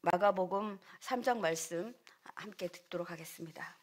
마가복음 3장 말씀 함께 듣도록 하겠습니다.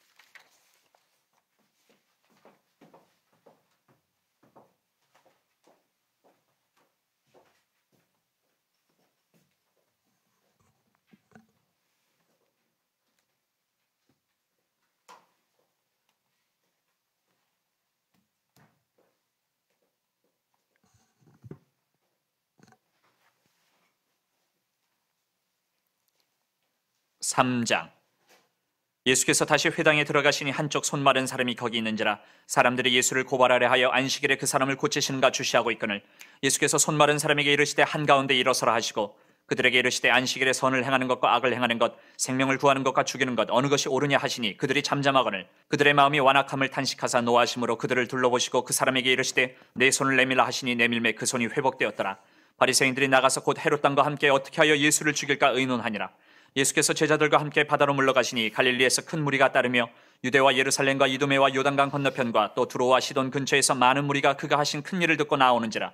삼 장. 예수께서 다시 회당에 들어가시니 한쪽 손 마른 사람이 거기 있는지라 사람들이 예수를 고발하려 하여 안식일에 그 사람을 고치시는가 주시하고 있거늘 예수께서 손 마른 사람에게 이르시되 한가운데 일어서라 하시고 그들에게 이르시되 안식일에 선을 행하는 것과 악을 행하는 것 생명을 구하는 것과 죽이는 것 어느 것이 옳으냐 하시니 그들이 잠잠하거늘 그들의 마음이 완악함을 탄식하사 노하심으로 그들을 둘러보시고 그 사람에게 이르시되 내 손을 내밀라 하시니 내밀매 그 손이 회복되었더라. 바리새인들이 나가서 곧 헤롯 당과 함께 어떻게 하여 예수를 죽일까 의논하니라. 예수께서 제자들과 함께 바다로 물러가시니 갈릴리에서 큰 무리가 따르며 유대와 예루살렘과 이두메와 요단강 건너편과 또 두로와 시돈 근처에서 많은 무리가 그가 하신 큰 일을 듣고 나오는지라.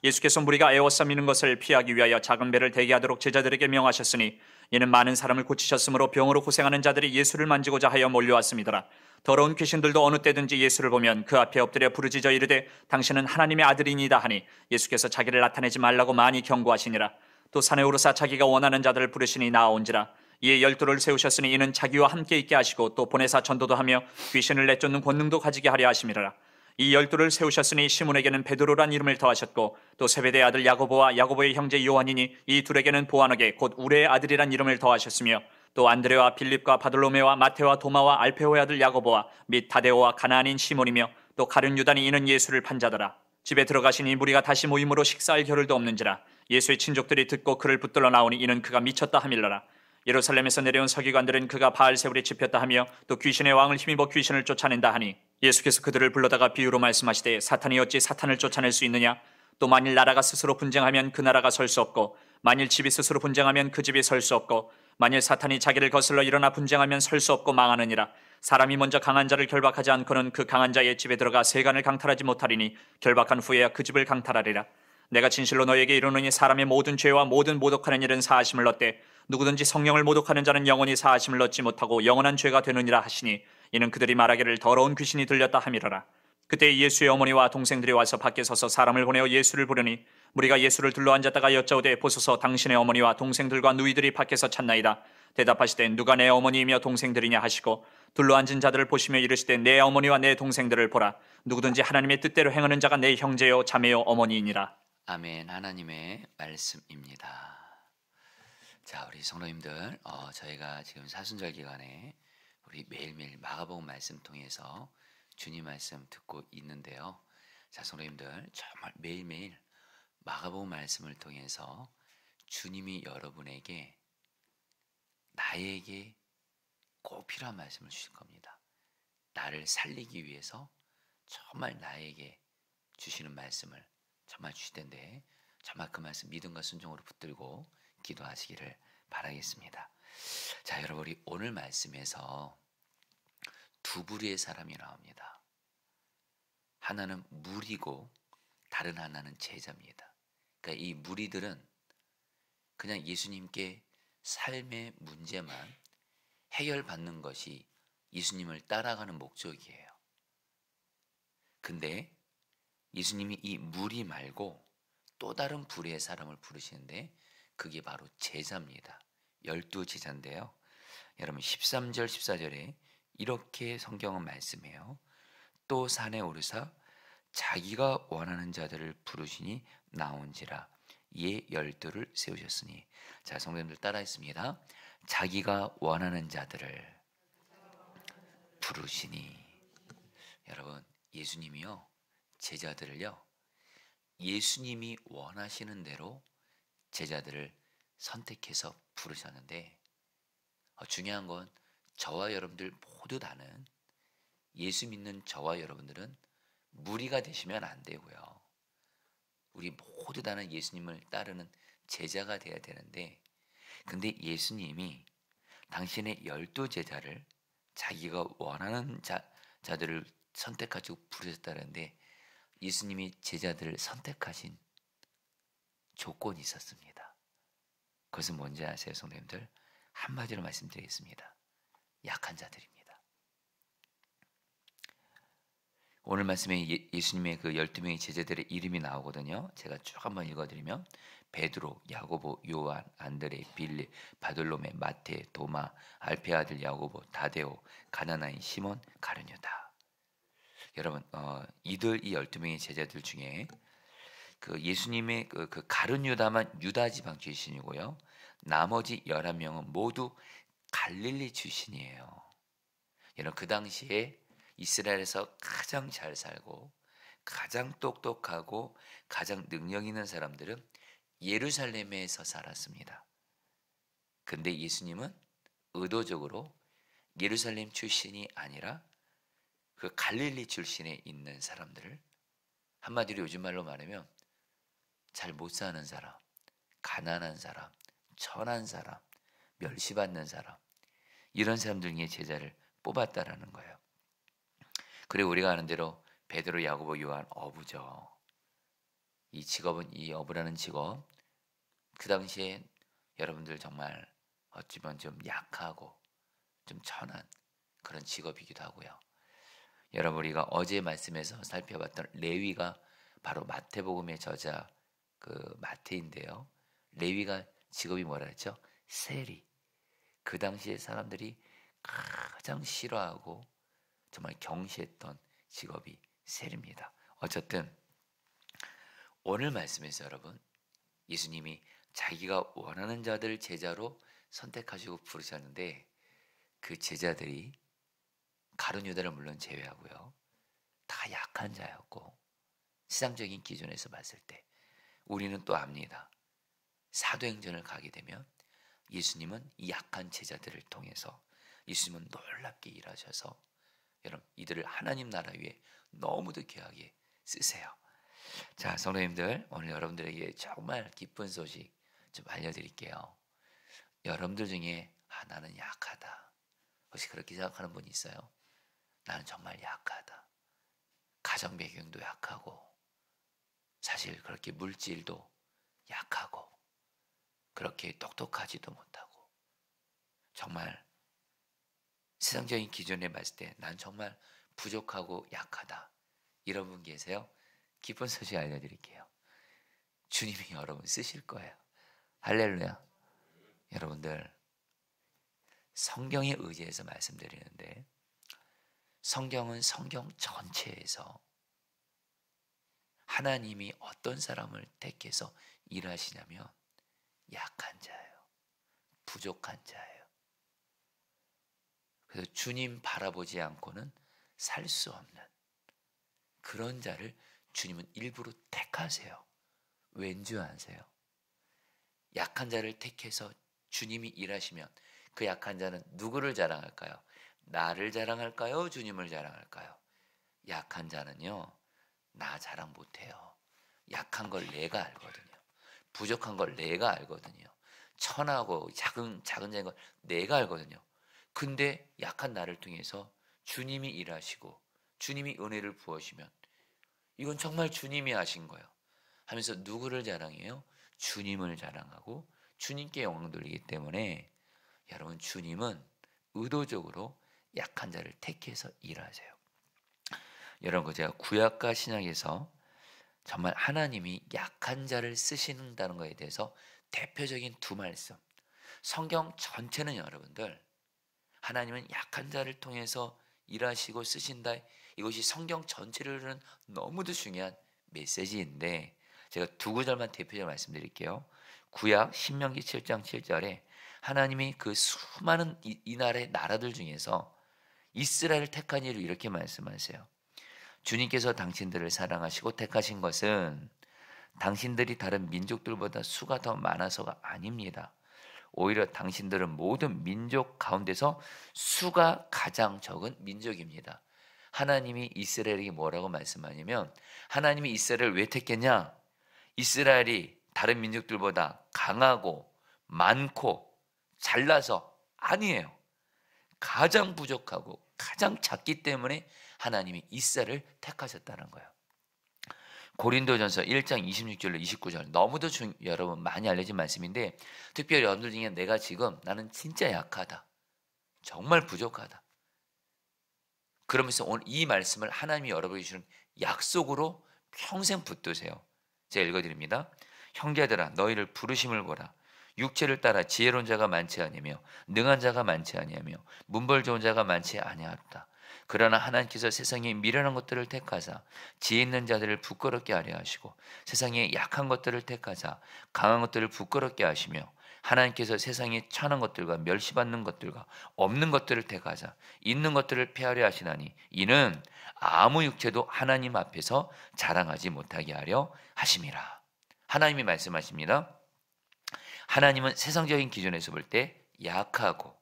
예수께서 무리가 에워싸미는 것을 피하기 위하여 작은 배를 대기하도록 제자들에게 명하셨으니 이는 많은 사람을 고치셨으므로 병으로 고생하는 자들이 예수를 만지고자 하여 몰려왔음이더라. 더러운 귀신들도 어느 때든지 예수를 보면 그 앞에 엎드려 부르짖어 이르되 당신은 하나님의 아들이니이다 하니 예수께서 자기를 나타내지 말라고 많이 경고하시니라. 또 산에 오르사 자기가 원하는 자들을 부르시니 나아온지라. 이에 12를 세우셨으니 이는 자기와 함께 있게 하시고 또 보내사 전도도 하며 귀신을 내쫓는 권능도 가지게 하려 하심이라. 이 12를 세우셨으니 시몬에게는 베드로란 이름을 더하셨고 또 세베대의 아들 야고보와 야고보의 형제 요한이니 이 둘에게는 보아너게 곧 우레의 아들이란 이름을 더하셨으며 또 안드레와 빌립과 바돌로메와 마테와 도마와 알페오의 아들 야고보와 및 다데오와 가나안인 시몬이며 또 가룟 유다니 이는 예수를 판 자더라. 집에 들어가시니 무리가 다시 모임으로 식사할 겨를도 없는지라. 예수의 친족들이 듣고 그를 붙들러 나오니 이는 그가 미쳤다 함일러라. 예루살렘에서 내려온 서기관들은 그가 바알세불에 집혔다 하며 또 귀신의 왕을 힘입어 귀신을 쫓아낸다 하니 예수께서 그들을 불러다가 비유로 말씀하시되 사탄이 어찌 사탄을 쫓아낼 수 있느냐. 또 만일 나라가 스스로 분쟁하면 그 나라가 설 수 없고 만일 집이 스스로 분쟁하면 그 집이 설 수 없고 만일 사탄이 자기를 거슬러 일어나 분쟁하면 설 수 없고 망하느니라. 사람이 먼저 강한 자를 결박하지 않고는 그 강한 자의 집에 들어가 세간을 강탈하지 못하리니 결박한 후에야 그 집을 강탈하리라. 내가 진실로 너에게 이르노니 사람의 모든 죄와 모든 모독하는 일은 사하심을 얻되 누구든지 성령을 모독하는 자는 영원히 사하심을 얻지 못하고 영원한 죄가 되느니라 하시니 이는 그들이 말하기를 더러운 귀신이 들렸다 함이러라. 그때 예수의 어머니와 동생들이 와서 밖에 서서 사람을 보내어 예수를 부르니 무리가 예수를 둘러앉았다가 여짜오되 보소서 당신의 어머니와 동생들과 누이들이 밖에서 찾나이다. 대답하시되 누가 내 어머니이며 동생들이냐 하시고 둘러앉은 자들을 보시며 이르시되 내 어머니와 내 동생들을 보라. 누구든지 하나님의 뜻대로 행하는 자가 내 형제요 자매요 어머니이니라. 아멘. 하나님의 말씀입니다. 자, 우리 성도님들, 저희가 지금 사순절 기간에 우리 매일매일 마가복음 말씀 통해서 주님 말씀 듣고 있는데요. 자, 성도님들, 정말 매일매일 마가복음 말씀을 통해서 주님이 여러분에게 나에게 꼭 필요한 말씀을 주실 겁니다. 나를 살리기 위해서 정말 나에게 주시는 말씀을 정말 주실 텐데 정말 그 말씀 믿음과 순종으로 붙들고 기도하시기를 바라겠습니다. 자, 여러분, 우리 오늘 말씀에서 두 부류의 사람이 나옵니다. 하나는 무리고 다른 하나는 제자입니다. 그러니까 이 무리들은 그냥 예수님께 삶의 문제만 해결받는 것이 예수님을 따라가는 목적이에요. 근데 예수님이 이 무리 말고 또 다른 부류의 사람을 부르시는데 그게 바로 제자입니다. 12 제자인데요. 여러분 13절 14절에 이렇게 성경은 말씀해요. 또 산에 오르사 자기가 원하는 자들을 부르시니 나온지라. 이에 12를 세우셨으니. 자, 성도님들 따라했습니다. 자기가 원하는 자들을 부르시니. 여러분, 예수님이요 제자들을요 예수님이 원하시는 대로 제자들을 선택해서 부르셨는데 중요한 건 저와 여러분들 모두 다는 예수 믿는 저와 여러분들은 무리가 되시면 안 되고요. 우리 모두 다는 예수님을 따르는 제자가 돼야 되는데 근데 예수님이 당신의 12 제자를 자기가 원하는 자들을 선택하시고 부르셨다는데 예수님이 제자들을 선택하신 조건이 있었습니다. 그것은 뭔지 아세요, 성도님들? 한마디로 말씀드리겠습니다. 약한 자들입니다. 오늘 말씀에 예수님의 그 12명의 제자들의 이름이 나오거든요. 제가 쭉 한번 읽어드리면 베드로, 야고보, 요한, 안드레, 빌리, 바돌로메, 마테, 도마, 알페 아들 야고보, 다데오, 가나나인, 시몬, 가룟유다. 여러분, 이들 이 12명의 제자들 중에 그 예수님의 그 가룟유다만 유다 지방 출신이고요. 나머지 11명은 모두 갈릴리 출신이에요. 여러분, 그 당시에 이스라엘에서 가장 잘 살고 가장 똑똑하고 가장 능력 있는 사람들은 예루살렘에서 살았습니다. 근데 예수님은 의도적으로 예루살렘 출신이 아니라 그 갈릴리 출신에 있는 사람들을, 한마디로 요즘 말로 말하면 잘 못 사는 사람, 가난한 사람, 천한 사람, 멸시받는 사람, 이런 사람들 중에 제자를 뽑았다라는 거예요. 그리고 우리가 아는 대로 베드로, 야고보, 요한 어부죠. 이 직업은, 이 어부라는 직업, 그 당시에 여러분들 정말 어찌 보면 좀 약하고 좀 천한 그런 직업이기도 하고요. 여러분, 우리가 어제 말씀에서 살펴봤던 레위가 바로 마태복음의 저자 그 마태인데요. 레위가 직업이 뭐라 했죠? 세리. 그 당시에 사람들이 가장 싫어하고 정말 경시했던 직업이 세리입니다. 어쨌든 오늘 말씀에서 여러분, 예수님이 자기가 원하는 자들을 제자로 선택하시고 부르셨는데 그 제자들이 가룟유다를 물론 제외하고요, 다 약한 자였고, 세상적인 기준에서 봤을 때 우리는 또 압니다. 사도행전을 가게 되면 예수님은 이 약한 제자들을 통해서 예수님은 놀랍게 일하셔서 여러분, 이들을 하나님 나라 위에 너무도 귀하게 쓰세요. 자, 성도님들, 오늘 여러분들에게 정말 기쁜 소식 좀 알려드릴게요. 여러분들 중에 나는 약하다, 혹시 그렇게 생각하는 분이 있어요? 나는 정말 약하다. 가정 배경도 약하고, 사실 그렇게 물질도 약하고, 그렇게 똑똑하지도 못하고, 정말 세상적인 기준에 봤을 때 난 정말 부족하고 약하다, 이런 분 계세요? 기쁜 소식 알려드릴게요. 주님이 여러분 쓰실 거예요. 할렐루야. 여러분들, 성경에 의지해서 말씀드리는데 성경은 성경 전체에서 하나님이 어떤 사람을 택해서 일하시냐면 약한 자예요. 부족한 자예요. 그래서 주님 바라보지 않고는 살 수 없는 그런 자를 주님은 일부러 택하세요. 왠지 아세요? 약한 자를 택해서 주님이 일하시면 그 약한 자는 누구를 자랑할까요? 나를 자랑할까요? 주님을 자랑할까요? 약한 자는요, 나 자랑 못해요. 약한 걸 내가 알거든요. 부족한 걸 내가 알거든요. 천하고 작은 자인 걸 내가 알거든요. 근데 약한 나를 통해서 주님이 일하시고 주님이 은혜를 부으시면 이건 정말 주님이 하신 거예요 하면서 누구를 자랑해요? 주님을 자랑하고 주님께 영광 돌리기 때문에 여러분, 주님은 의도적으로 약한 자를 택해서 일하세요. 여러분, 그 제가 구약과 신약에서 정말 하나님이 약한 자를 쓰신다는 것에 대해서 대표적인 두 말씀, 성경 전체는 여러분들 하나님은 약한 자를 통해서 일하시고 쓰신다, 이것이 성경 전체로는 너무도 중요한 메시지인데 제가 두 구절만 대표적으로 말씀드릴게요. 구약 신명기 7장 7절에 하나님이 그 수많은 이 나라의 나라들 중에서 이스라엘을 택한 이유를 이렇게 말씀하세요. 주님께서 당신들을 사랑하시고 택하신 것은 당신들이 다른 민족들보다 수가 더 많아서가 아닙니다. 오히려 당신들은 모든 민족 가운데서 수가 가장 적은 민족입니다. 하나님이 이스라엘에게 뭐라고 말씀하냐면, 하나님이 이스라엘을 왜 택했냐? 이스라엘이 다른 민족들보다 강하고 많고 잘나서 아니에요. 가장 부족하고 가장 작기 때문에 하나님이 이스라엘을 택하셨다는 거예요. 고린도전서 1장 26절로 29절 너무도 여러분 많이 알려진 말씀인데 특별히 여러분들 중에 내가 지금 나는 진짜 약하다. 정말 부족하다. 그러면서 오늘 이 말씀을 하나님이 여러분에게 주는 약속으로 평생 붙드세요. 제가 읽어드립니다. 형제들아 너희를 부르심을 보라. 육체를 따라 지혜로운 자가 많지 아니하며 능한 자가 많지 아니하며 문벌 좋은 자가 많지 아니하다. 그러나 하나님께서 세상에 미련한 것들을 택하사 지혜 있는 자들을 부끄럽게 하려 하시고 세상에 약한 것들을 택하사 강한 것들을 부끄럽게 하시며 하나님께서 세상에 천한 것들과 멸시받는 것들과 없는 것들을 택하사 있는 것들을 폐하려 하시나니 이는 아무 육체도 하나님 앞에서 자랑하지 못하게 하려 하심이라. 하나님이 말씀하십니다. 하나님은 세상적인 기준에서 볼 때 약하고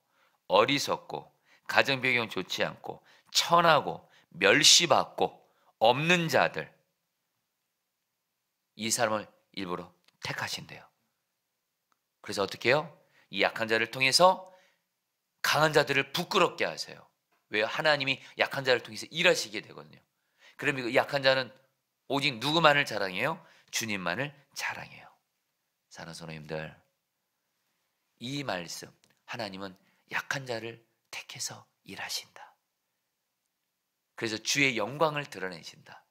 어리석고 가정 배경 좋지 않고 천하고 멸시받고 없는 자들, 이 사람을 일부러 택하신대요. 그래서 어떻게 해요? 이 약한 자를 통해서 강한 자들을 부끄럽게 하세요. 왜요? 하나님이 약한 자를 통해서 일하시게 되거든요. 그러면 이 약한 자는 오직 누구만을 자랑해요? 주님만을 자랑해요. 사랑하는 성도님들, 이 말씀, 하나님은 약한 자를 택해서 일하신다. 그래서 주의 영광을 드러내신다.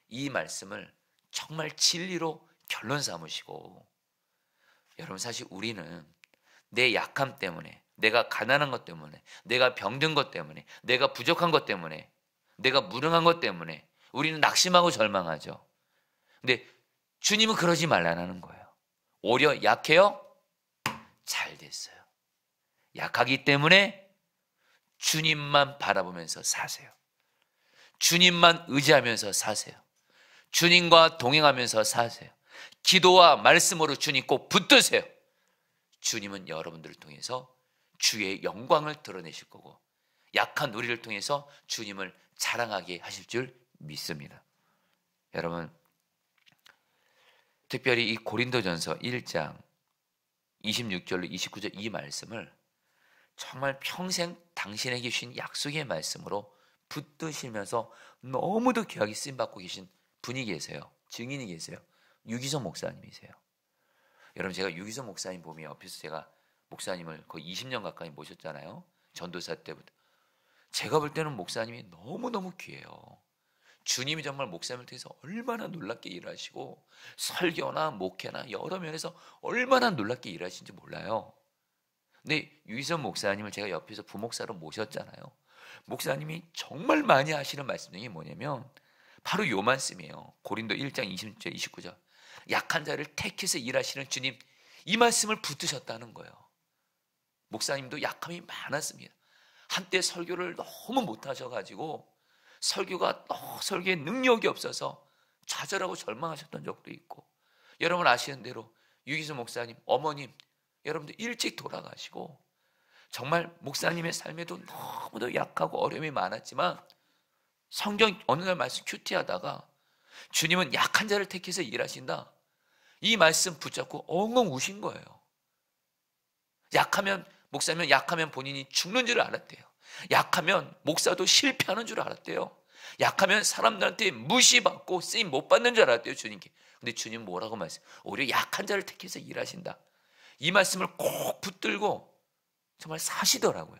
이 말씀을 정말 진리로 결론 삼으시고, 여러분 사실 우리는 내 약함 때문에, 내가 가난한 것 때문에, 내가 병든 것 때문에, 내가 부족한 것 때문에, 내가 무능한 것 때문에 우리는 낙심하고 절망하죠. 근데 주님은 그러지 말라는 거예요. 오히려 약해요? 잘 됐어요. 약하기 때문에 주님만 바라보면서 사세요. 주님만 의지하면서 사세요. 주님과 동행하면서 사세요. 기도와 말씀으로 주님 꼭 붙드세요. 주님은 여러분들을 통해서 주의 영광을 드러내실 거고 약한 우리를 통해서 주님을 자랑하게 하실 줄 믿습니다. 여러분, 특별히 이 고린도전서 1장 26절로 29절 이 말씀을 정말 평생 당신에게 주신 약속의 말씀으로 붙드시면서 너무도 귀하게 쓰임받고 계신 분이 계세요. 증인이 계세요. 유기성 목사님이세요. 여러분, 제가 유기성 목사님 보면 옆에서 제가 목사님을 거의 20년 가까이 모셨잖아요. 전도사 때부터. 제가 볼 때는 목사님이 너무너무 귀해요. 주님이 정말 목사님을 통해서 얼마나 놀랍게 일하시고 설교나 목회나 여러 면에서 얼마나 놀랍게 일하시는지 몰라요. 근데 유기성 목사님을 제가 옆에서 부목사로 모셨잖아요. 목사님이 정말 많이 하시는 말씀 중에 뭐냐면 바로 요 말씀이에요. 고린도 1장 26절 29절 약한 자를 택해서 일하시는 주님, 이 말씀을 붙드셨다는 거예요. 목사님도 약함이 많았습니다. 한때 설교를 너무 못하셔가지고 설교에 능력이 없어서 좌절하고 절망하셨던 적도 있고, 여러분 아시는 대로 유기수 목사님 어머님 여러분들 일찍 돌아가시고 정말 목사님의 삶에도 너무도 약하고 어려움이 많았지만 성경 어느 날 말씀 큐티하다가 주님은 약한 자를 택해서 일하신다, 이 말씀 붙잡고 엉엉 우신 거예요. 목사님은 약하면 본인이 죽는 줄 알았대요. 약하면 목사도 실패하는 줄 알았대요. 약하면 사람들한테 무시받고 쓰임 못 받는 줄 알았대요, 주님께. 근데 주님 뭐라고 말씀? 오히려 약한 자를 택해서 일하신다. 이 말씀을 꼭 붙들고 정말 사시더라고요.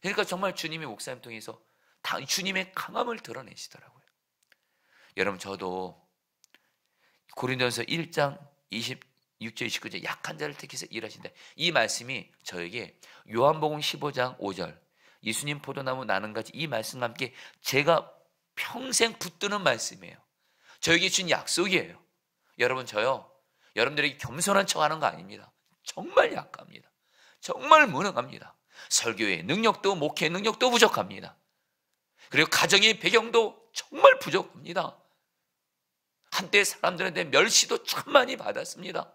그러니까 정말 주님이 목사님 통해서 다 주님의 강함을 드러내시더라고요. 여러분, 저도 고린도전서 1장 26절 29절 약한 자를 택해서 일하신다, 이 말씀이 저에게 요한복음 15장 5절 예수님 포도나무 나는 가지, 이 말씀과 함께 제가 평생 붙드는 말씀이에요. 저에게 준 약속이에요. 여러분, 저요 여러분들에게 겸손한 척하는 거 아닙니다. 정말 약합니다. 정말 무능합니다. 설교의 능력도 목회의 능력도 부족합니다. 그리고 가정의 배경도 정말 부족합니다. 한때 사람들한테 멸시도 참 많이 받았습니다.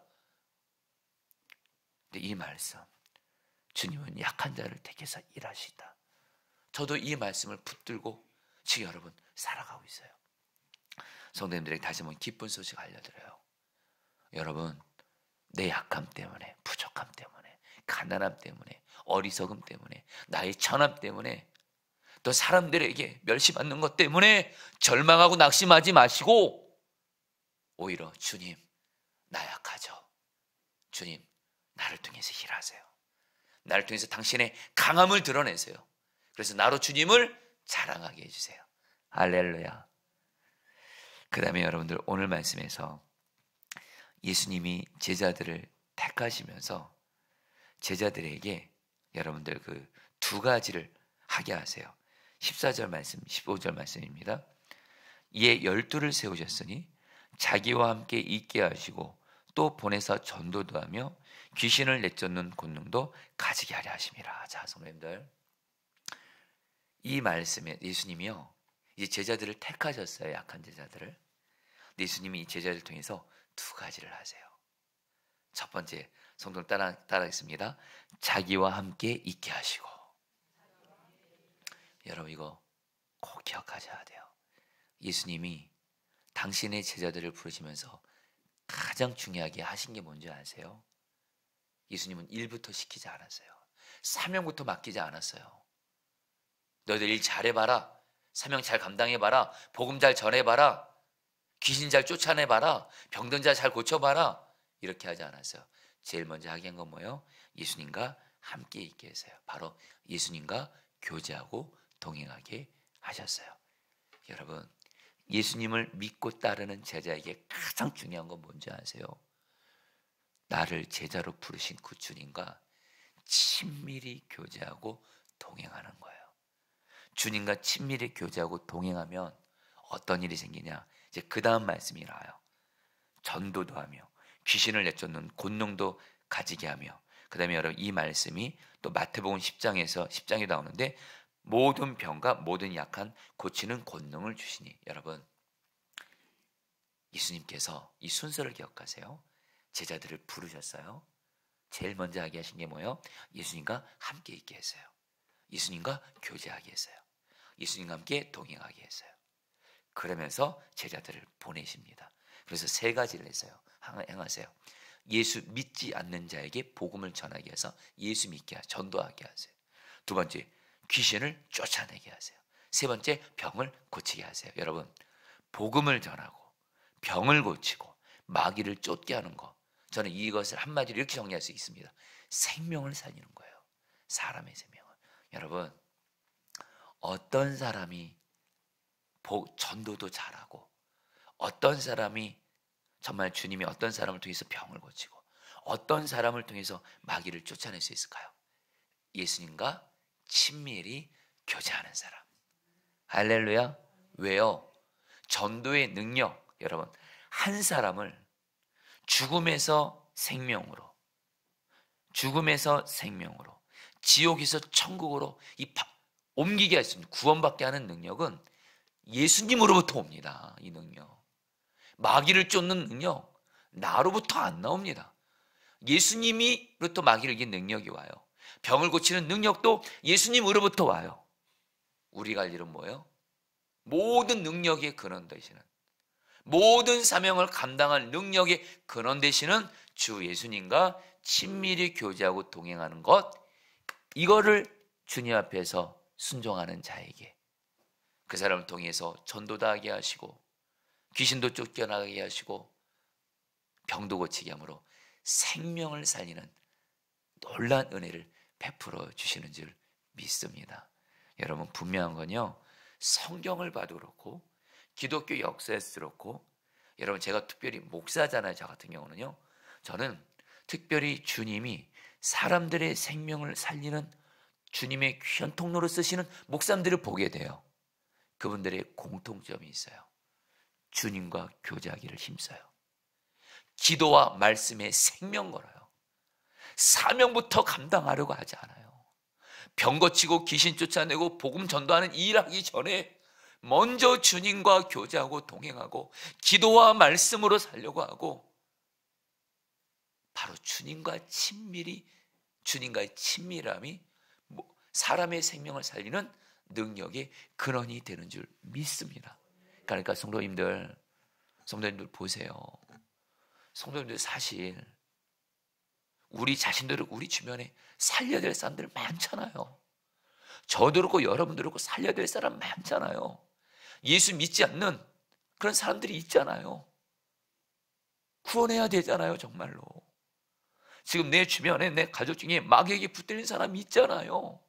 근데 이 말씀, 주님은 약한 자를 택해서 일하시다. 저도 이 말씀을 붙들고 지금 여러분 살아가고 있어요. 성도님들에게 다시 한번 기쁜 소식 알려드려요. 여러분, 내 약함 때문에, 부족함 때문에, 가난함 때문에, 어리석음 때문에, 나의 천함 때문에, 또 사람들에게 멸시받는 것 때문에 절망하고 낙심하지 마시고 오히려 주님 나약하죠. 주님 나를 통해서 일하세요. 나를 통해서 당신의 강함을 드러내세요. 그래서 나로 주님을 자랑하게 해주세요. 할렐루야. 그 다음에 여러분들 오늘 말씀에서 예수님이 제자들을 택하시면서 제자들에게 여러분들 그 두 가지를 하게 하세요. 14절 말씀, 15절 말씀입니다. 이에 12를 세우셨으니 자기와 함께 있게 하시고 또 보내사 전도도 하며 귀신을 내쫓는 권능도 가지게 하려 하심이라. 자, 성도님들, 이 말씀에 예수님이요 이제 제자들을 택하셨어요. 약한 제자들을. 예수님이 이 제자들을 통해서 두 가지를 하세요. 첫 번째, 성도들 따라하겠습니다. 자기와 함께 있게 하시고. 여러분 이거 꼭 기억하셔야 돼요. 예수님이 당신의 제자들을 부르시면서 가장 중요하게 하신 게 뭔지 아세요? 예수님은 일부터 시키지 않았어요. 사명부터 맡기지 않았어요. 너희들 일 잘해봐라. 사명 잘 감당해봐라. 복음 잘 전해봐라. 귀신 잘 쫓아내봐라. 병든 자 잘 고쳐봐라. 이렇게 하지 않았어요. 제일 먼저 하게 한 건 뭐예요? 예수님과 함께 있게 했어요. 바로 예수님과 교제하고 동행하게 하셨어요. 여러분, 예수님을 믿고 따르는 제자에게 가장 중요한 건 뭔지 아세요? 나를 제자로 부르신 그 주님과 친밀히 교제하고 동행하는 거예요. 주님과 친밀히 교제하고 동행하면 어떤 일이 생기냐? 이제 그 다음 말씀이 나와요. 전도도 하며 귀신을 내쫓는 권능도 가지게 하며, 그 다음에 여러분 이 말씀이 또 마태복음 10장에 나오는데 모든 병과 모든 약한 고치는 권능을 주시니. 여러분, 예수님께서 이 순서를 기억하세요. 제자들을 부르셨어요. 제일 먼저 하게 하신 게 뭐예요? 예수님과 함께 있게 했어요. 예수님과 교제하게 했어요. 예수님과 함께 동행하게 했어요. 그러면서 제자들을 보내십니다. 그래서 세 가지를 했어요. 행하세요. 예수 믿지 않는 자에게 복음을 전하게 해서 예수 믿게 하세요. 전도하게 하세요. 두 번째, 귀신을 쫓아내게 하세요. 세 번째, 병을 고치게 하세요. 여러분, 복음을 전하고 병을 고치고 마귀를 쫓게 하는 것, 저는 이것을 한마디로 이렇게 정리할 수 있습니다. 생명을 살리는 거예요. 사람의 생명을. 여러분, 어떤 사람이 전도도 잘하고 어떤 사람이 정말 주님이 어떤 사람을 통해서 병을 고치고 어떤 사람을 통해서 마귀를 쫓아낼 수 있을까요? 예수님과 친밀히 교제하는 사람. 할렐루야. 왜요? 전도의 능력, 여러분, 한 사람을 죽음에서 생명으로, 지옥에서 천국으로 옮기게 할 수 있는, 구원받게 하는 능력은 예수님으로부터 옵니다. 이 능력. 마귀를 쫓는 능력, 나로부터 안 나옵니다. 예수님이로부터 마귀를 이긴 능력이 와요. 병을 고치는 능력도 예수님으로부터 와요. 우리가 할 일은 뭐예요? 모든 능력의 근원 되시는, 모든 사명을 감당할 능력의 근원 되시는 주 예수님과 친밀히 교제하고 동행하는 것, 이거를 주님 앞에서 순종하는 자에게 그 사람을 통해서 전도도 하게 하시고 귀신도 쫓겨나게 하시고 병도 고치게 함으로 생명을 살리는 놀라운 은혜를 베풀어 주시는 줄 믿습니다. 여러분, 분명한 건요, 성경을 봐도 그렇고 기독교 역사에서 그렇고, 여러분 제가 특별히 목사잖아요. 저 같은 경우는요, 저는 특별히 주님이 사람들의 생명을 살리는 주님의 귀한 통로로 쓰시는 목사님들을 보게 돼요. 그분들의 공통점이 있어요. 주님과 교제하기를 힘써요. 기도와 말씀에 생명 걸어요. 사명부터 감당하려고 하지 않아요. 병 고치고 귀신 쫓아내고 복음 전도하는 일 하기 전에 먼저 주님과 교제하고 동행하고 기도와 말씀으로 살려고 하고, 바로 주님과의 친밀함이 사람의 생명을 살리는 능력의 근원이 되는 줄 믿습니다. 그러니까 성도님들 보세요. 성도님들, 사실 우리 자신들을 우리 주변에 살려야 될 사람들 많잖아요. 저도 그렇고 여러분도 그렇고 살려야 될 사람 많잖아요. 예수 믿지 않는 그런 사람들이 있잖아요. 구원해야 되잖아요. 정말로. 지금 내 주변에 내 가족 중에 마귀에게 붙들린 사람이 있잖아요.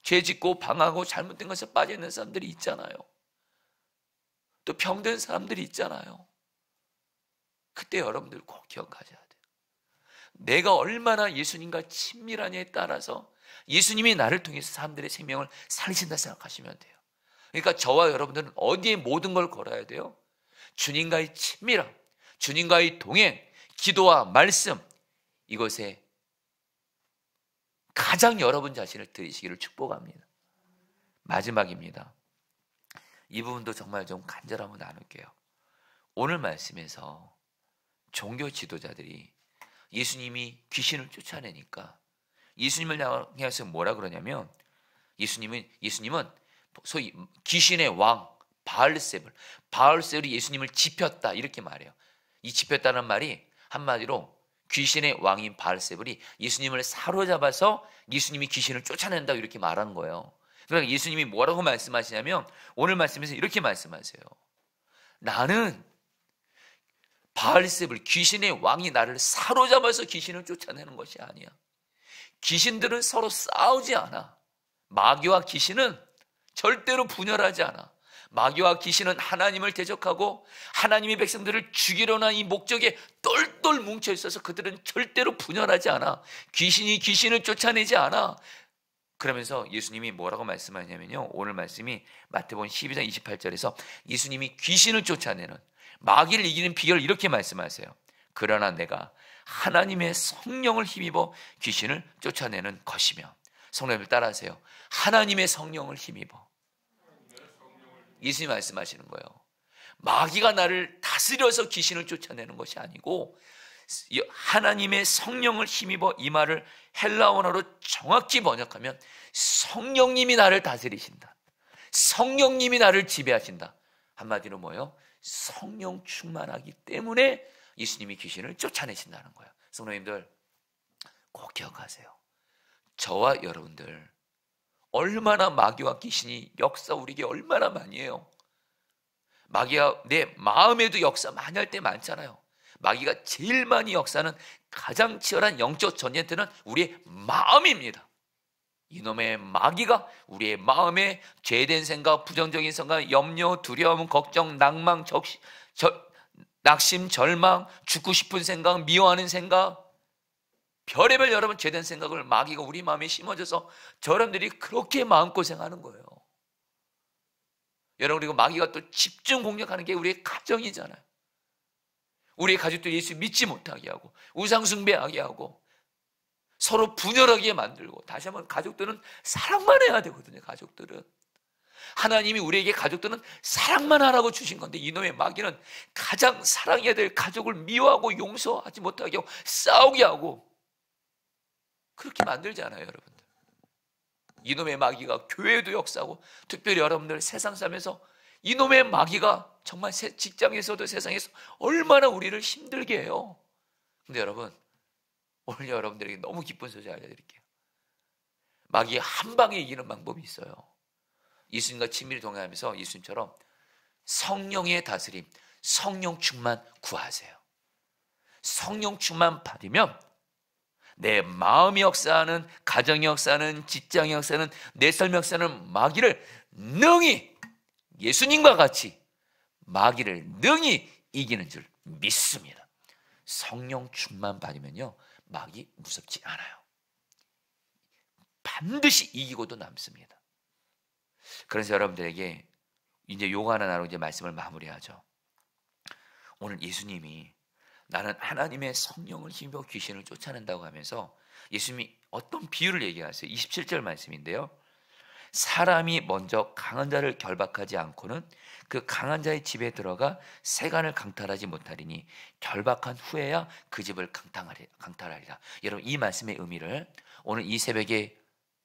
죄 짓고 방하고 잘못된 것에 빠져있는 사람들이 있잖아요. 또 병든 사람들이 있잖아요. 그때 여러분들 꼭 기억하셔야 돼요. 내가 얼마나 예수님과 친밀하냐에 따라서 예수님이 나를 통해서 사람들의 생명을 살리신다 생각하시면 돼요. 그러니까 저와 여러분들은 어디에 모든 걸 걸어야 돼요? 주님과의 친밀함, 주님과의 동행, 기도와 말씀, 이것에 가장 여러분 자신을 드리시기를 축복합니다. 마지막입니다. 이 부분도 정말 좀 간절하고 나눌게요. 오늘 말씀에서 종교 지도자들이 예수님이 귀신을 쫓아내니까 예수님을 향해서 뭐라 그러냐면 예수님은 소위 귀신의 왕 바알세불이 예수님을 짚였다 이렇게 말해요. 이 짚였다는 말이 한마디로 귀신의 왕인 바알세불이 예수님을 사로잡아서 예수님이 귀신을 쫓아낸다 이렇게 말하는 거예요. 그러니까 예수님이 뭐라고 말씀하시냐면 오늘 말씀에서 이렇게 말씀하세요. 나는 바알세불 귀신의 왕이 나를 사로잡아서 귀신을 쫓아내는 것이 아니야. 귀신들은 서로 싸우지 않아. 마귀와 귀신은 절대로 분열하지 않아. 마귀와 귀신은 하나님을 대적하고 하나님의 백성들을 죽이려는 이 목적에 똘똘 뭉쳐 있어서 그들은 절대로 분열하지 않아. 귀신이 귀신을 쫓아내지 않아. 그러면서 예수님이 뭐라고 말씀하냐면요, 오늘 말씀이 마태복음 12장 28절에서 예수님이 귀신을 쫓아내는 마귀를 이기는 비결을 이렇게 말씀하세요. 그러나 내가 하나님의 성령을 힘입어 귀신을 쫓아내는 것이며. 성령님을 따라하세요. 하나님의 성령을 힘입어. 예수님이 말씀하시는 거예요. 마귀가 나를 다스려서 귀신을 쫓아내는 것이 아니고 하나님의 성령을 힘입어, 이 말을 헬라어로 정확히 번역하면 성령님이 나를 다스리신다. 성령님이 나를 지배하신다. 한마디로 뭐예요? 성령 충만하기 때문에 예수님이 귀신을 쫓아내신다는 거예요. 성도님들 꼭 기억하세요. 저와 여러분들 얼마나 마귀와 귀신이 역사 우리에게 얼마나 많이 해요. 마귀가 내 마음에도 역사 많이 할 때 많잖아요. 마귀가 제일 많이 역사는 가장 치열한 영적 전쟁터는 우리의 마음입니다. 이놈의 마귀가 우리의 마음에 죄된 생각, 부정적인 생각, 염려, 두려움, 걱정, 낭망, 낙심, 절망, 죽고 싶은 생각, 미워하는 생각, 별의별 여러분 죄된 생각을 마귀가 우리 마음에 심어줘서 여러분들이 그렇게 마음고생하는 거예요. 여러분, 그리고 마귀가 또 집중 공격하는 게 우리의 가정이잖아요. 우리의 가족들이 예수 믿지 못하게 하고 우상숭배하게 하고 서로 분열하게 만들고. 다시 한번 가족들은 사랑만 해야 되거든요. 가족들은 하나님이 우리에게 가족들은 사랑만 하라고 주신 건데 이놈의 마귀는 가장 사랑해야 될 가족을 미워하고 용서하지 못하게 하고 싸우게 하고 그렇게 만들잖아요. 여러분들, 이놈의 마귀가 교회에도 역사하고 특별히 여러분들 세상 살면서 이놈의 마귀가 정말 직장에서도 세상에서 얼마나 우리를 힘들게 해요. 근데 여러분, 오늘 여러분들에게 너무 기쁜 소식 알려드릴게요. 마귀의 한 방에 이기는 방법이 있어요. 예수님과 친밀히 동행하면서 예수님처럼 성령의 다스림, 성령 충만 구하세요. 성령 충만 받으면 내 마음이 역사하는, 가정이 역사하는, 직장이 역사하는, 내 삶이 역사하는 마귀를 능히 예수님과 같이 마귀를 능히 이기는 줄 믿습니다. 성령 충만 받으면요, 마귀 무섭지 않아요. 반드시 이기고도 남습니다. 그래서 여러분들에게 이제 요거 하나 나누고 이제 말씀을 마무리하죠. 오늘 예수님이 나는 하나님의 성령을 힘입어 귀신을 쫓아낸다고 하면서 예수님이 어떤 비유를 얘기하세요. 27절 말씀인데요, 사람이 먼저 강한 자를 결박하지 않고는 그 강한 자의 집에 들어가 세간을 강탈하지 못하리니 결박한 후에야 그 집을 강탈하리라. 여러분, 이 말씀의 의미를 오늘 이 새벽에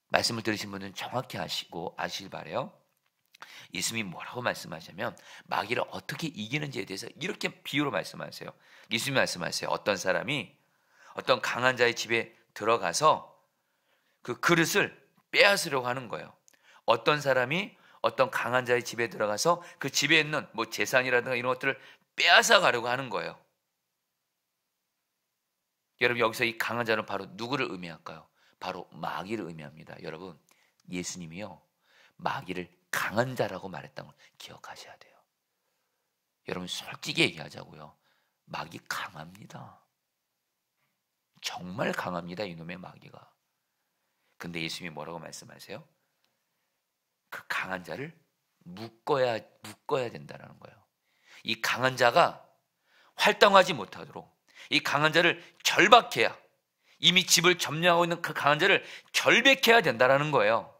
말씀을 들으신 분은 정확히 아시길 바라요. 예수님이 뭐라고 말씀하시냐면 마귀를 어떻게 이기는지에 대해서 이렇게 비유로 말씀하세요. 예수님이 말씀하세요. 어떤 사람이 어떤 강한 자의 집에 들어가서 그 그릇을 빼앗으려고 하는 거예요. 어떤 사람이 어떤 강한 자의 집에 들어가서 그 집에 있는 뭐 재산이라든가 이런 것들을 빼앗아 가려고 하는 거예요. 여러분, 여기서 이 강한 자는 바로 누구를 의미할까요? 바로 마귀를 의미합니다. 여러분, 예수님이요, 마귀를 강한 자라고 말했다는 걸 기억하셔야 돼요. 여러분, 솔직히 얘기하자고요. 마귀 강합니다. 정말 강합니다, 이놈의 마귀가. 근데 예수님이 뭐라고 말씀하세요? 그 강한 자를 묶어야 된다는 거예요. 이 강한 자가 활동하지 못하도록 이 강한 자를 결박해야, 이미 집을 점령하고 있는 그 강한 자를 결백해야 된다는 거예요.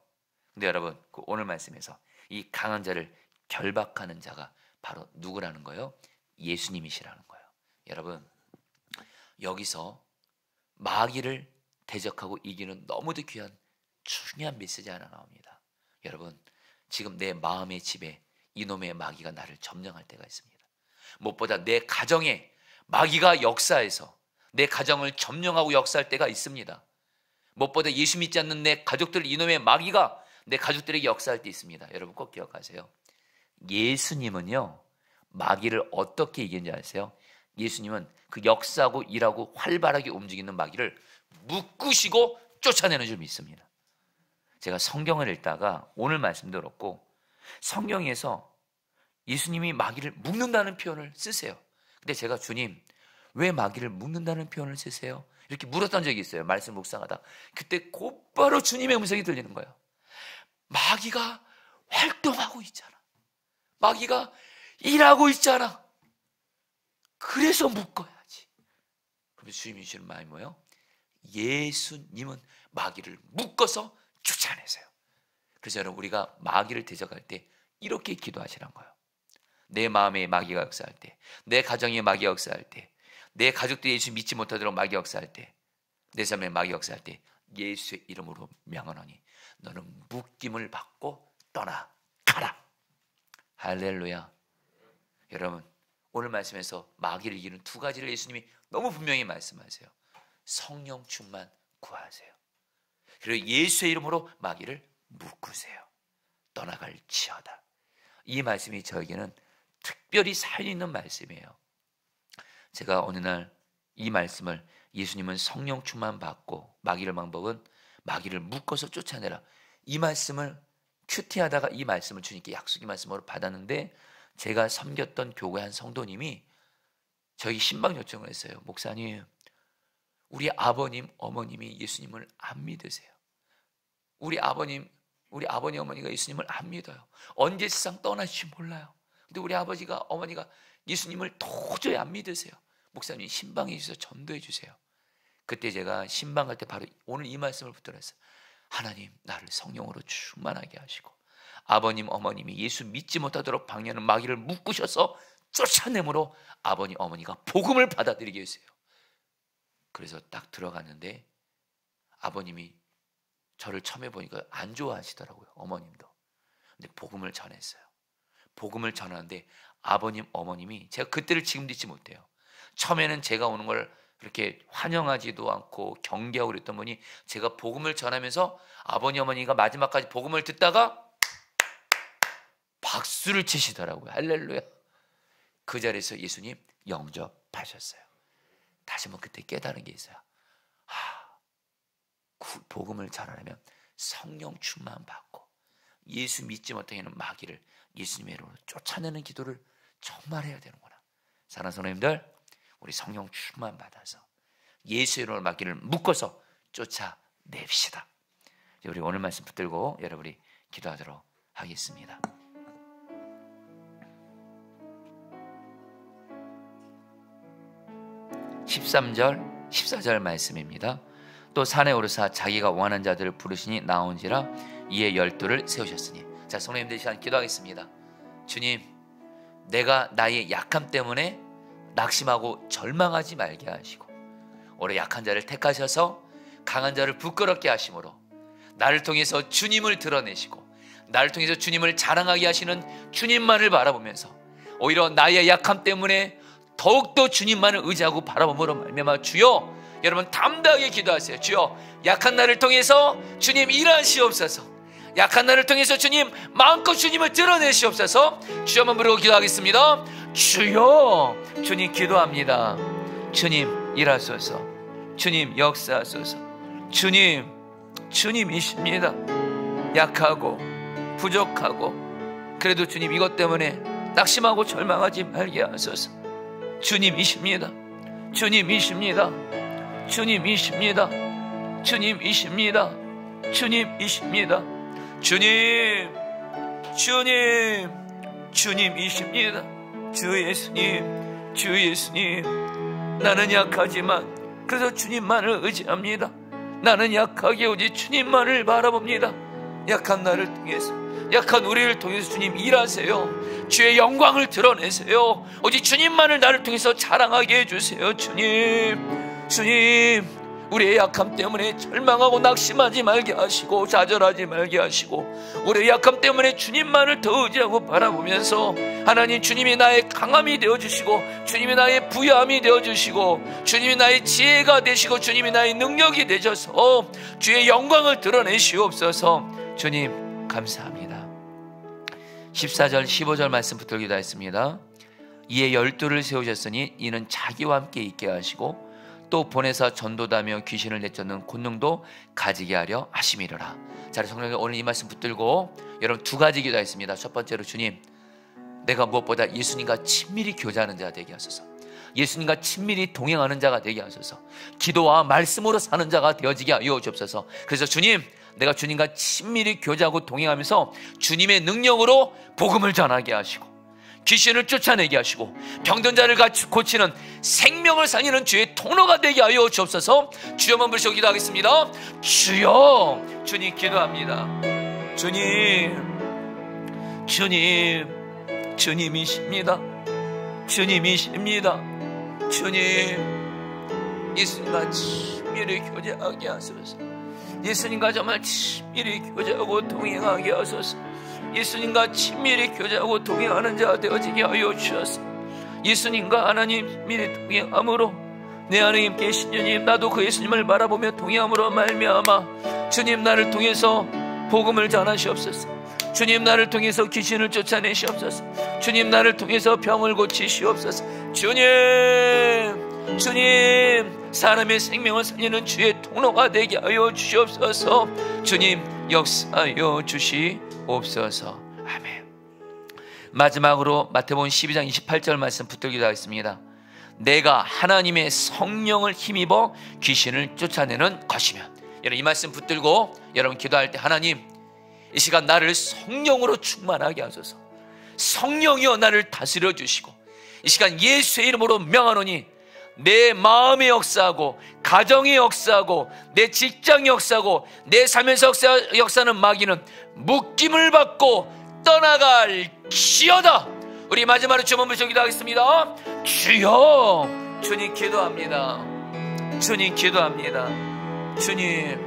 근데 여러분, 그 오늘 말씀에서 이 강한 자를 결박하는 자가 바로 누구라는 거예요? 예수님이시라는 거예요. 여러분, 여기서 마귀를 대적하고 이기는 너무도 귀한 중요한 메시지 하나 나옵니다. 여러분, 지금 내 마음의 집에 이놈의 마귀가 나를 점령할 때가 있습니다. 무엇보다 내 가정에 마귀가 역사해서 내 가정을 점령하고 역사할 때가 있습니다. 무엇보다 예수 믿지 않는 내 가족들, 이놈의 마귀가 내 가족들에게 역사할 때 있습니다. 여러분 꼭 기억하세요. 예수님은요, 마귀를 어떻게 이긴지 아세요? 예수님은 그 역사하고 일하고 활발하게 움직이는 마귀를 묶으시고 쫓아내는 줄 믿습니다. 제가 성경을 읽다가 오늘 말씀도 그렇고 성경에서 예수님이 마귀를 묶는다는 표현을 쓰세요. 근데 제가 주님, 왜 마귀를 묶는다는 표현을 쓰세요? 이렇게 물었던 적이 있어요. 말씀 묵상하다. 그때 곧바로 주님의 음성이 들리는 거예요. 마귀가 활동하고 있잖아. 마귀가 일하고 있잖아. 그래서 묶어야지. 그럼 주님이 주시는 말이 뭐예요? 예수님은 마귀를 묶어서 쫓아내세요. 그래서 여러분, 우리가 마귀를 대적할 때 이렇게 기도하시란 거예요. 내 마음에 마귀가 역사할 때, 내 가정에 마귀가 역사할 때, 내 가족들이 예수 믿지 못하도록 마귀가 역사할 때, 내 삶에 마귀가 역사할 때 예수의 이름으로 명하노니 너는 묶임을 받고 떠나가라. 할렐루야. 여러분, 오늘 말씀에서 마귀를 이기는 두 가지를 예수님이 너무 분명히 말씀하세요. 성령 충만 구하세요. 그리고 예수의 이름으로 마귀를 묶으세요. 떠나갈지어다. 이 말씀이 저에게는 특별히 사연이 있는 말씀이에요. 제가 어느 날 이 말씀을, 예수님은 성령 충만 받고 마귀를 방법은 마귀를 묶어서 쫓아내라, 이 말씀을 큐티하다가 이 말씀을 주님께 약속의 말씀으로 받았는데, 제가 섬겼던 교회 한 성도님이 저에게 신방 요청을 했어요. 목사님, 우리 아버님, 어머님이 예수님을 안 믿으세요. 우리 아버님, 어머니가 예수님을 안 믿어요. 언제 세상 떠나실지 몰라요. 근데 우리 아버지가, 어머니가 예수님을 도저히 안 믿으세요. 목사님, 신방해 주셔서 전도해 주세요. 그때 제가 신방 갈 때 바로 오늘 이 말씀을 붙들었어요. 하나님, 나를 성령으로 충만하게 하시고 아버님, 어머님이 예수 믿지 못하도록 방해하는 마귀를 묶으셔서 쫓아내므로 아버님, 어머니가 복음을 받아들이게 해주세요. 그래서 딱 들어갔는데 아버님이 저를 처음에 보니까 안 좋아하시더라고요. 어머님도. 근데 복음을 전했어요. 복음을 전하는데 아버님, 어머님이, 제가 그때를 지금도 잊지 못해요. 처음에는 제가 오는 걸 그렇게 환영하지도 않고 경계하고 그랬던 분이, 제가 복음을 전하면서 아버님, 어머니가 마지막까지 복음을 듣다가 박수를 치시더라고요. 할렐루야. 그 자리에서 예수님 영접하셨어요. 다시 한번 그때 깨달은 게 있어요. 복음을 전하려면 성령 충만 받고 예수 믿지 못하게 하는 마귀를 예수님의 이름으로 쫓아내는 기도를 정말 해야 되는구나. 사랑하는 성도님들, 우리 성령 충만 받아서 예수의 이름으로 마귀를 묶어서 쫓아냅시다. 우리 오늘 말씀 붙들고 여러분이 기도하도록 하겠습니다. (13절) (14절) 말씀입니다. 또 산에 오르사 자기가 원하는 자들을 부르시니 나온지라 이에 12를 세우셨으니. 자, 성도님들, 이 시간 기도하겠습니다. 주님, 내가 나의 약함 때문에 낙심하고 절망하지 말게 하시고 오래 약한 자를 택하셔서 강한 자를 부끄럽게 하심으로 나를 통해서 주님을 드러내시고 나를 통해서 주님을 자랑하게 하시는 주님만을 바라보면서 오히려 나의 약함 때문에 더욱더 주님만을 의지하고 바라봄으로 말미암아 주여, 여러분 담대하게 기도하세요. 주여, 약한 나를 통해서 주님 일하시옵소서. 약한 나를 통해서 주님 마음껏 주님을 드러내시옵소서. 주여, 한번 부르고 기도하겠습니다. 주여, 주님 기도합니다. 주님 일하소서. 주님 역사하소서. 주님이십니다. 약하고 부족하고 그래도 주님 이것 때문에 낙심하고 절망하지 말게 하소서. 주님이십니다. 주님이십니다. 주님이십니다. 주님이십니다. 주님이십니다. 주님이십니다. 주 예수님, 나는 약하지만 그래서 주님만을 의지합니다. 나는 약하게 오직 주님만을 바라봅니다. 약한 나를 통해서, 약한 우리를 통해서 주님 일하세요. 주의 영광을 드러내세요. 오직 주님만을 나를 통해서 자랑하게 해주세요. 주님, 우리의 약함 때문에 절망하고 낙심하지 말게 하시고 좌절하지 말게 하시고, 우리의 약함 때문에 주님만을 더 의지하고 바라보면서 하나님, 주님이 나의 강함이 되어주시고, 주님이 나의 부여함이 되어주시고, 주님이 나의 지혜가 되시고, 주님이 나의 능력이 되셔서 주의 영광을 드러내시옵소서. 주님 감사합니다. 14절 15절 말씀 붙들고 기도했습니다. 이에 12를 세우셨으니 이는 자기와 함께 있게 하시고 또 보내사 전도다며 귀신을 내쫓는 권능도 가지게 하려 하심이로라. 자, 성령님 오늘 이 말씀 붙들고 여러분 두 가지 기도했습니다. 첫 번째로, 주님, 내가 무엇보다 예수님과 친밀히 교제하는 자가 되게 하소서. 예수님과 친밀히 동행하는 자가 되게 하소서. 기도와 말씀으로 사는 자가 되어지게 하여 주옵소서. 그래서 주님, 내가 주님과 친밀히 교제하고 동행하면서 주님의 능력으로 복음을 전하게 하시고, 귀신을 쫓아내게 하시고, 병든 자를 고치는 생명을 살리는 주의 통로가 되게 하여 주옵소서. 주여만 부르시고 기도하겠습니다. 주여, 주님 기도합니다. 주님이십니다. 주님, 예수님과 친밀히 교제하게 하소서. 예수님과 정말 친밀히 교제하고 동행하게 하소서. 예수님과 친밀히 교제하고 동행하는 자가 되어지게 하여 주셔서, 예수님과 하나님 친밀히 동행함으로 내 안에 계신 주님, 나도 그 예수님을 바라보며 동행함으로 말미암아 주님, 나를 통해서 복음을 전하시옵소서. 주님, 나를 통해서 귀신을 쫓아내시옵소서. 주님, 나를 통해서 병을 고치시옵소서. 주님, 사람의 생명을 살리는 주의 통로가 되게 하여 주시옵소서. 주님, 역사하여 주시옵소서. 아멘. 마지막으로 마태복음 12장 28절 말씀 붙들기도 하겠습니다. 내가 하나님의 성령을 힘입어 귀신을 쫓아내는 것이면. 여러분 이 말씀 붙들고 여러분 기도할 때, 하나님, 이 시간 나를 성령으로 충만하게 하소서. 성령이여 나를 다스려 주시고, 이 시간 예수의 이름으로 명하노니 내 마음의 역사하고 가정의 역사하고 내 직장 역사하고 내 삶에서 역사하는 마귀는 묶임을 받고 떠나갈지어다. 우리 마지막으로 주여 한번 기도하겠습니다. 주여, 주님 기도합니다. 주님 기도합니다. 주님,